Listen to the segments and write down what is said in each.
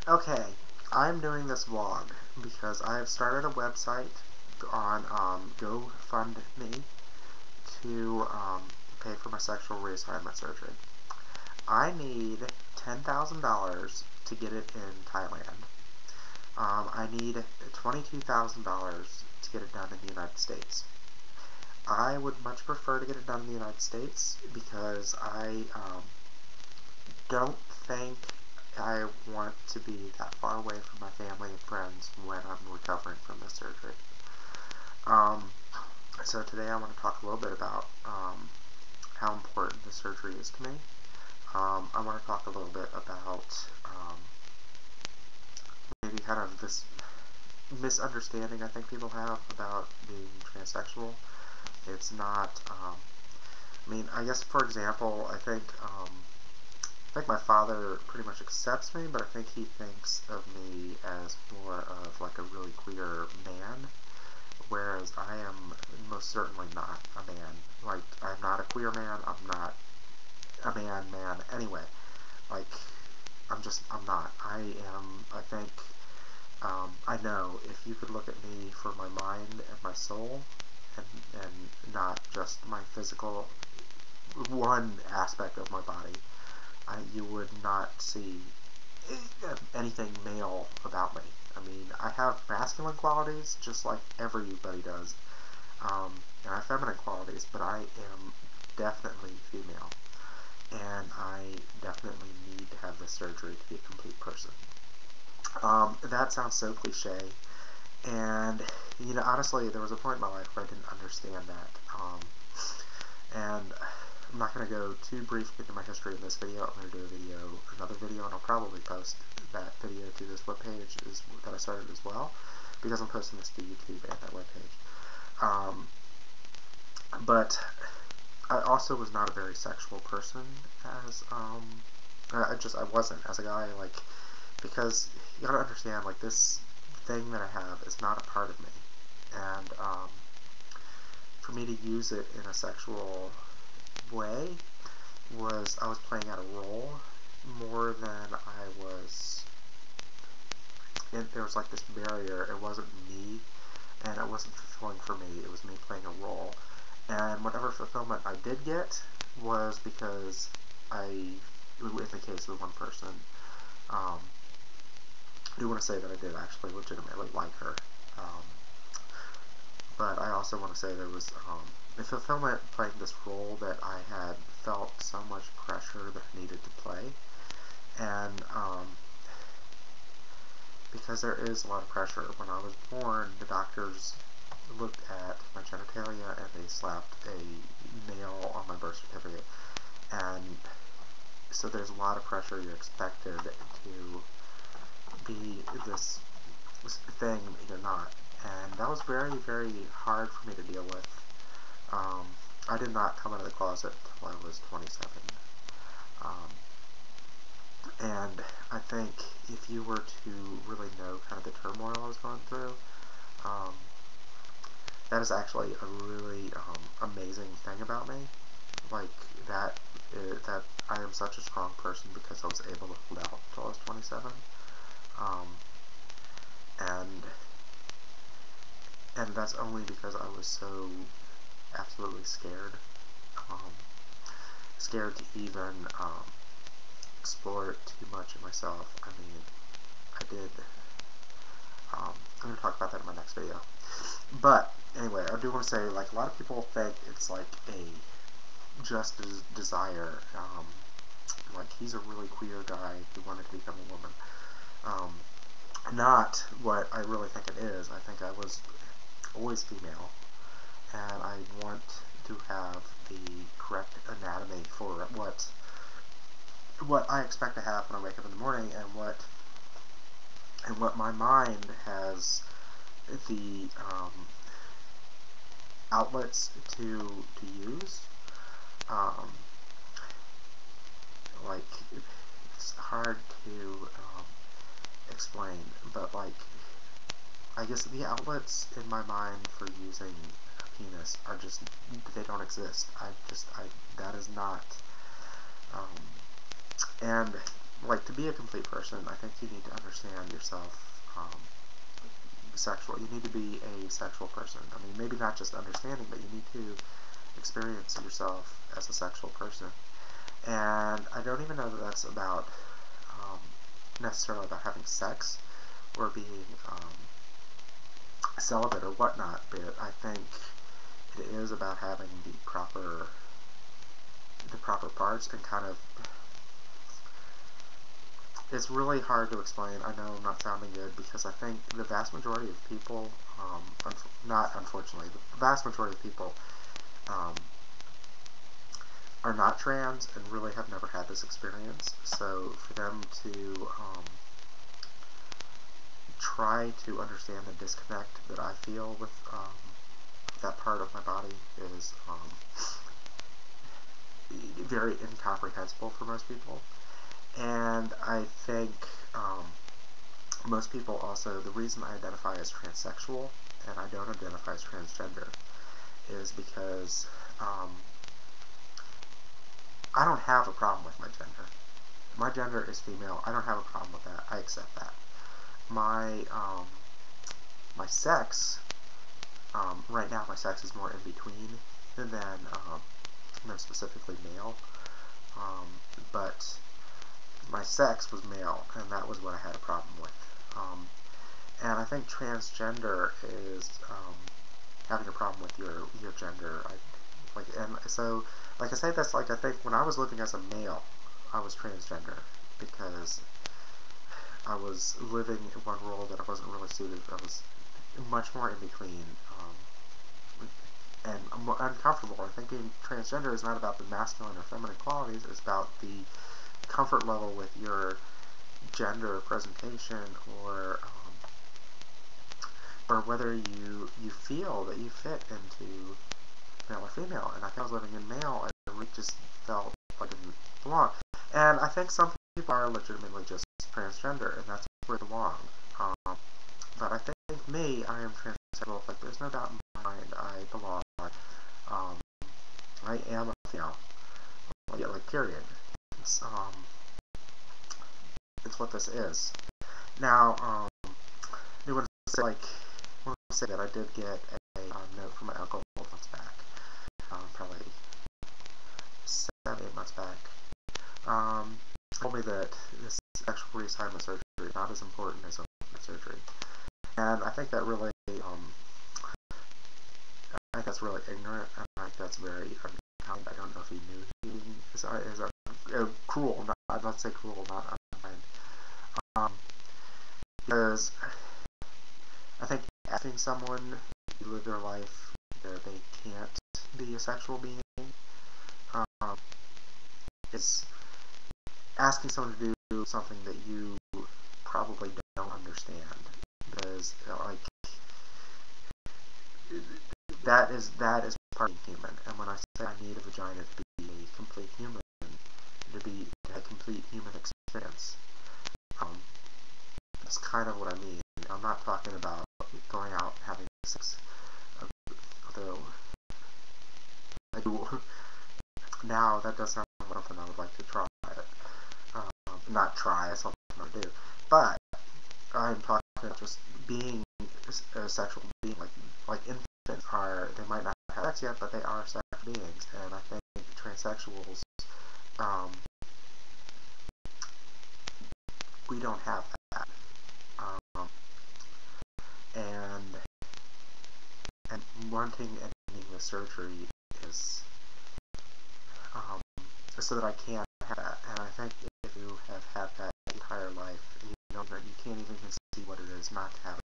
Okay, I'm doing this vlog because I have started a website on GoFundMe to pay for my sexual reassignment surgery. I need $10,000 to get it in Thailand. I need $22,000 to get it done in the United States. I would much prefer to get it done in the United States because I don't think I want to be that far away from my family and friends when I'm recovering from this surgery. So today I want to talk a little bit about how important the surgery is to me. I want to talk a little bit about maybe kind of this misunderstanding I think people have about being transsexual. It's not, I mean, I guess for example, I think my father pretty much accepts me, but I think he thinks of me as more of like a really queer man, whereas I am most certainly not a man. Like, I'm not a queer man, I'm not a man anyway. Like, I'm not. I am, I think, I know if you could look at me for my mind and my soul, and not just my physical, one aspect of my body, you would not see anything male about me. I mean, I have masculine qualities, just like everybody does, and I have feminine qualities, but I am definitely female, and I definitely need to have this surgery to be a complete person. That sounds so cliche, and, you know, honestly, there was a point in my life where I didn't understand that, and I'm not going to go too briefly into my history in this video. I'm going to do another video, and I'll probably post that video to this webpage that I started as well, because I'm posting this to YouTube and that webpage. But I also was not a very sexual person as, I wasn't as a guy, like, because you gotta understand, like, this thing that I have is not a part of me, and, for me to use it in a sexual way I was playing out a role more than I was, there was like this barrier. It wasn't me, and it wasn't fulfilling for me. It was me playing a role, and whatever fulfillment I did get was because in the case of the one person, I do want to say that I did actually legitimately like her, but I also want to say there was the fulfillment playing this role that I had felt so much pressure that I needed to play, and because there is a lot of pressure. When I was born, the doctors looked at my genitalia and they slapped a male on my birth certificate, and so there's a lot of pressure. You're expected to be this thing that you're not, and that was very, very hard for me to deal with. I did not come out of the closet until I was 27. And I think if you were to really know kind of the turmoil I was going through, that is actually a really amazing thing about me. Like, that I am such a strong person because I was able to hold out until I was 27. And that's only because I was so absolutely scared. Scared to even explore it too much in myself. I mean, I did. I'm going to talk about that in my next video. But anyway, I do want to say, like, a lot of people think it's like a just desire. Like, he's a really queer guy who wanted to become a woman. Not what I really think it is. I think I was always female, and I want to have the correct anatomy for what I expect to have when I wake up in the morning, and what my mind has the outlets to use. Like, it's hard to explain, but like, I guess the outlets in my mind for using a penis are just, they don't exist. That is not, and like, to be a complete person, I think you need to understand yourself sexual. You need to be a sexual person. I mean, maybe not just understanding, but you need to experience yourself as a sexual person. And I don't even know that that's about necessarily about having sex or being celibate or whatnot, but I think it is about having the proper parts and kind of. It's really hard to explain. I know I'm not sounding good because I think the vast majority of people, not unfortunately, the vast majority of people are not trans and really have never had this experience. So for them to try to understand the disconnect that I feel with that part of my body is very incomprehensible for most people. And I think most people also, the reason I identify as transsexual and I don't identify as transgender is because I don't have a problem with my gender. My gender is female. I don't have a problem with that. I accept that. My sex, right now my sex is more in between than specifically male. But my sex was male, and that was what I had a problem with. And I think transgender is having a problem with your gender. And so, like I say, that's like, I think when I was living as a male, I was transgender because I was living in one role that I wasn't really suited. I was much more in between, and uncomfortable. I think being transgender is not about the masculine or feminine qualities. It's about the comfort level with your gender presentation, or whether you feel that you fit into male or female. And I think I was living in male, and I really just felt like I didn't belong. And I think some people are legitimately just transgender, and that's where they belong. But I think me, I am transsexual. Like, there's no doubt in my mind I belong. I am a female. Like, period. It's what this is. Now, I want to say that I did get a note from my uncle months back, probably 7-8 months back. Told me that this sexual reassignment surgery is not as important as open surgery, and I think that really, I think that's really ignorant. I think that's very unkind. I don't know if he knew he is cruel. I'd not say cruel, not unkind. Because I think asking someone to live their life where they can't be a sexual being is asking someone to do something that you probably don't understand. Because, like, that is part of being human. And when I say I need a vagina to be a complete human, to have a complete human experience, that's kind of what I mean. I'm not talking about going out and having sex, although I do now. That does sound like something I would like to try. Not try, it's something I do. But I'm talking about just being a sexual being. Like infants are, they might not have sex yet, but they are sexual beings. And I think transsexuals, we don't have that. And wanting and needing the surgery is so that I can have that. And I think if you have had that entire life, and you know that you can't even conceive what it is not to have it,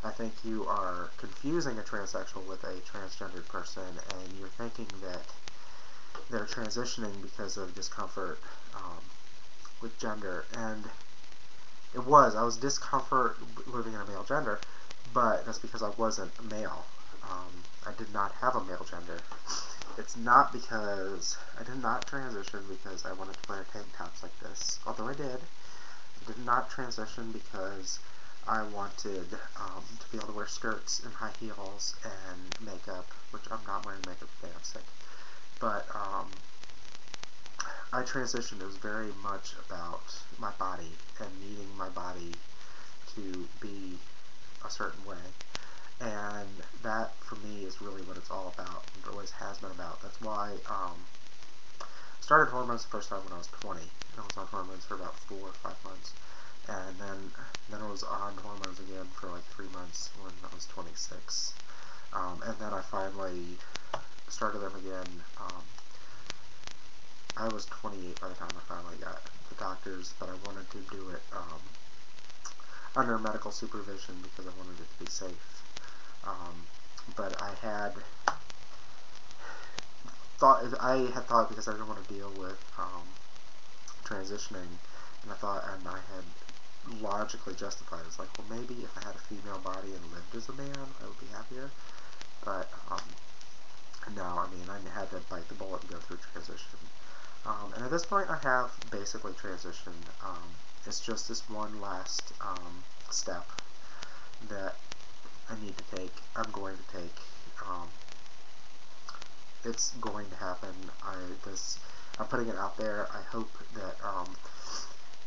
I think you are confusing a transsexual with a transgendered person, and you're thinking that they're transitioning because of discomfort with gender. And I was discomfort living in a male gender, but that's because I wasn't a male. I did not have a male gender. It's not because I did not transition because I wanted to wear tank tops like this, although I did. I did not transition because I wanted to be able to wear skirts and high heels and makeup, which I'm not wearing makeup today, I'm sick. But I transitioned, it was very much about my body and needing my body to be a certain way. And that, for me, is really what it's all about. It always has been about. That's why I started hormones the first time when I was 20. I was on hormones for about 4 or 5 months. And then I was on hormones again for like 3 months when I was 26. And then I finally started them again. I was 28 by the time I finally got the doctors, but I wanted to do it under medical supervision because I wanted it to be safe. But I had thought because I didn't want to deal with transitioning, and I had logically justified it. It's like, well, maybe if I had a female body and lived as a man, I would be happier. But no, I mean, I had to bite the bullet and go through transition. And at this point, I have basically transitioned. It's just this one last step that I need to take. I'm going to take. It's going to happen. I'm putting it out there. I hope that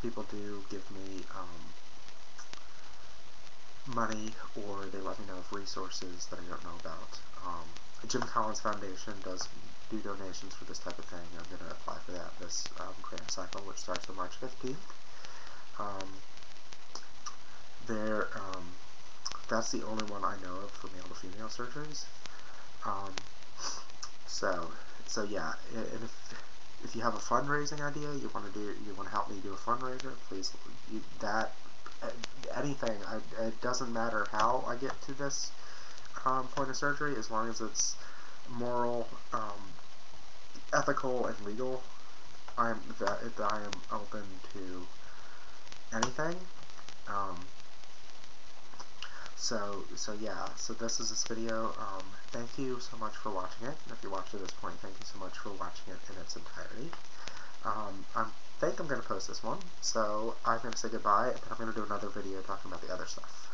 people do give me money, or they let me know of resources that I don't know about. Jim Collins Foundation does do donations for this type of thing. I'm going to apply for that this grant cycle, which starts on March 15th. That's the only one I know of for male-to-female surgeries. So yeah, and if you have a fundraising idea, you want to help me do a fundraiser, please. Anything. It doesn't matter how I get to this point of surgery, as long as it's moral, ethical, and legal. I am open to anything. So yeah, so this is this video. Thank you so much for watching it. And if you watched to this point, thank you so much for watching it in its entirety. I think I'm going to post this one, so I'm going to say goodbye, and I'm going to do another video talking about the other stuff.